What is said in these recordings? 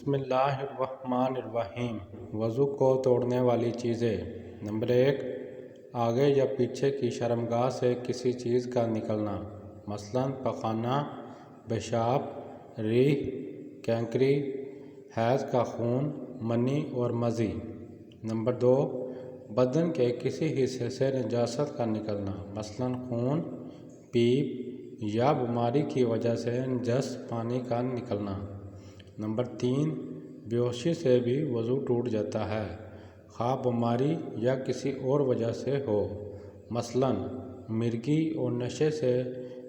بسم اللہ الرحمن الرحیم۔ وضو کو توڑنے والی چیزیں۔ نمبر 1، آگے یا پیچھے کی شرمگاہ سے کسی چیز کا نکلنا، مثلاً پخانہ، پیشاب، ریح، کینکری، حیض کا خون، منی اور مزی۔ نمبر 2، بدن کے کسی حصے سے نجاست کا نکلنا، مثلاً خون، پیپ یا بیماری کی وجہ سے نجس پانی کا نکلنا۔ نمبر 3، بے ہوشی سے بھی وضو ٹوٹ جاتا ہے، خواہ بیماری یا کسی اور وجہ سے ہو، مثلاً مرگی اور نشے سے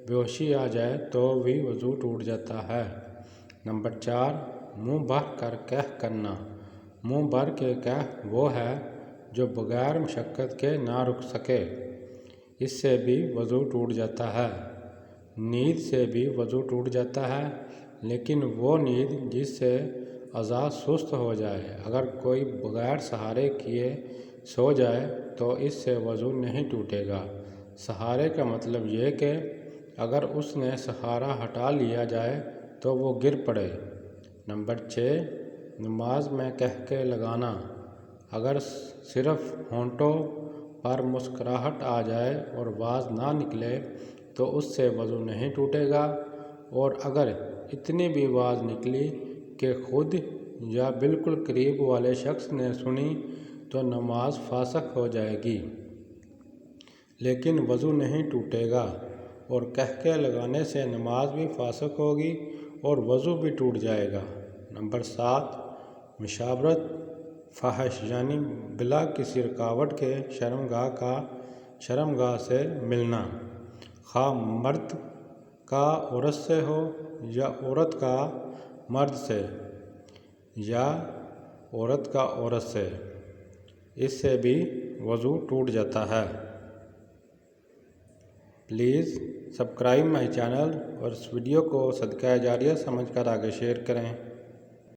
بے ہوشی آ جائے تو بھی وضو ٹوٹ جاتا ہے۔ نمبر 4، منہ بھر کر قہقہ کرنا۔ منہ بھر کے قہقہ وہ ہے جو بغیر مشقت کے نہ رک سکے، اس سے بھی وضو ٹوٹ جاتا ہے۔ نیند سے بھی وضو ٹوٹ جاتا ہے، لیکن وہ نیند جس سے اعضاء سست ہو جائے۔ اگر کوئی بغیر سہارے کیے سو جائے تو اس سے وضو نہیں ٹوٹے گا۔ سہارے کا مطلب یہ کہ اگر اس نے سہارا ہٹا لیا جائے تو وہ گر پڑے۔ نمبر 6، نماز میں قہقہ لگانا۔ اگر صرف ہونٹوں پر مسکراہٹ آ جائے اور آواز نہ نکلے تو اس سے وضو نہیں ٹوٹے گا، اور اگر اتنی بھی آواز نکلی کہ خود یا بالکل قریب والے شخص نے سنی تو نماز فاسق ہو جائے گی، لیکن وضو نہیں ٹوٹے گا، اور قہقہ لگانے سے نماز بھی فاسق ہوگی اور وضو بھی ٹوٹ جائے گا۔ نمبر 7، مشاورت فحش یعنی بلا کسی رکاوٹ کے شرمگاہ سے ملنا، خواہ مرد کا عورت سے ہو یا عورت کا مرد سے یا عورت کا عورت سے، اس سے بھی وضو ٹوٹ جاتا ہے۔ پلیز سبسکرائب مائی چینل اور اس ویڈیو کو صدقہ جاریہ سمجھ کر آگے شیئر کریں۔